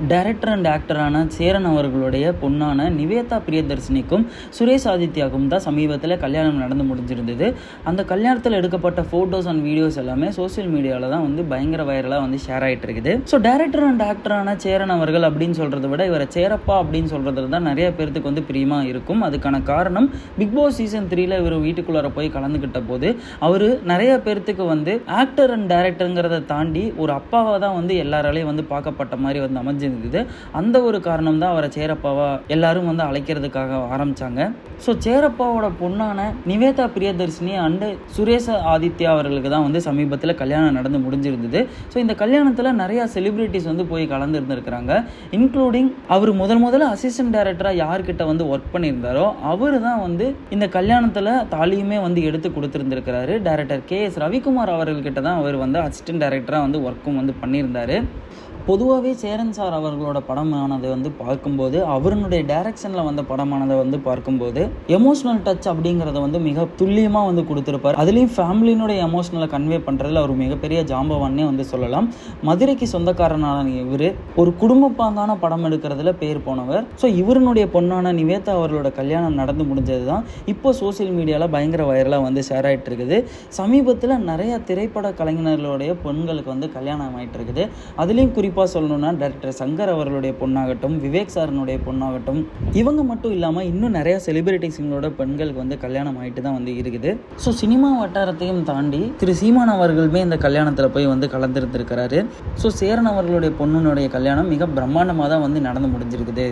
Director and ஆக்டரான Cheran அவர்களுடைய பொண்ணான நிவேதா பிரியதர்ஷினிக்கும் சுரேஷ் ஆதித்யாவுக்கும் தான் சமீபத்தில் கல்யாணம் நடந்து முடிஞ்சிருந்தது. அந்த கல்யாணத்தில் எடுக்கப்பட்ட ஃபோட்டோஸ் அண்ட் வீடியோஸ் எல்லாமே சோசியல் மீடியாவில் தான் வந்து பயங்கர வைரலாக வந்து ஷேர் ஆகிட்டு இருக்குது. ஸோ டைரக்டர் அண்ட் ஆக்டரான சேரன் அவர்கள் அப்படின்னு சொல்கிறத விட இவரை சேரப்பா அப்படின்னு சொல்கிறதுல தான் நிறைய பேருக்கு வந்து பிரியமாக இருக்கும். அதுக்கான காரணம் பிக் பாஸ் சீசன் 3 இவர் வீட்டுக்குள்ளார போய் கலந்துக்கிட்ட போது அவர் நிறைய பேர்த்துக்கு வந்து ஆக்டர் அண்ட் டைரக்டருங்கிறத தாண்டி ஒரு அப்பாவை தான் வந்து எல்லாராலையும் வந்து பார்க்கப்பட்ட மாதிரி வந்து அமைஞ்சிருந்தது. அந்த ஒரு காரணம் தான் அவரை சேரப்பாவா எல்லாரும் வந்து அழைக்கிறதுக்காக ஆரம்பிச்சாங்க. ஸோ சேரப்பாவோட பொண்ணான நிவேதா பிரியதர்ஷினி அண்டு சுரேஷ் ஆதித்யா அவர்களுக்கு தான் வந்து சமீபத்தில் கல்யாணம் நடந்து முடிஞ்சிருந்தது. ஸோ இந்த கல்யாணத்தில் நிறையா செலிபிரிட்டிஸ் வந்து போய் கலந்துருந்துருக்கிறாங்க. இன்க்ளூடிங் அவர் முதல்ல அசிஸ்டன்ட் டைரக்டராக யார்கிட்ட வந்து ஒர்க் பண்ணியிருந்தாரோ அவர் தான் வந்து இந்த கல்யாணத்தில் தாலியுமே வந்து எடுத்து கொடுத்துருந்துருக்கிறாரு. டைரக்டர் KS ரவிக்குமார் அவர்கள்கிட்ட தான் அவர் வந்து அசிஸ்டன்ட் டைரக்டராக வந்து ஒர்க்கும் வந்து பண்ணியிருந்தார். பொதுவாகவே சேரன் சார் அவர்களோட படமானது வந்து பார்க்கும்போது அவருடைய டைரக்ஷனில் வந்த படமானதை வந்து பார்க்கும்போது எமோஷ்னல் டச் அப்படிங்கிறத வந்து மிக துல்லியமாக வந்து கொடுத்துருப்பார். அதுலேயும் ஃபேமிலியினுடைய எமோஷ்னலை கன்வே பண்ணுறதுல அவர் மிகப்பெரிய ஜாம்பவானே வந்து சொல்லலாம். மதுரைக்கு சொந்தக்காரனான இவர் ஒரு குடும்பப்பாங்கான படம் எடுக்கிறதுல பேர் போனவர். ஸோ இவருடைய பொண்ணான நிவேதா அவர்களோட கல்யாணம் நடந்து முடிஞ்சது தான் இப்போ சோசியல் மீடியாவில் பயங்கர வைரலாக வந்து ஷேர் ஆகிட்டு இருக்குது. சமீபத்தில் நிறைய திரைப்பட கலைஞர்களுடைய பெண்களுக்கு வந்து கல்யாணம் ஆகிட்டு இருக்குது. அதுலேயும் குறிப்பாக சொல்லணும்னா டைரக்டர் சங்கர் அவர்களுடைய பொண்ணாகட்டும், விவேக் சாரனுடைய பொண்ணாகட்டும், இவங்க மட்டும் இல்லாமல் இன்னும் நிறைய செலிபிரிட்டிஸுங்களோட பெண்களுக்கு வந்து கல்யாணம் ஆகிட்டு தான் வந்து இருக்குது. ஸோ சினிமா வட்டாரத்தையும் தாண்டி திரு சீமான் அவர்களுமே இந்த கல்யாணத்தில் போய் வந்து கலந்துருந்துருக்கிறாரு. ஸோ சேரன் அவர்களுடைய பொண்ணுனுடைய கல்யாணம் மிக பிரம்மாண்டமாக தான் வந்து நடந்து முடிஞ்சிருக்குது.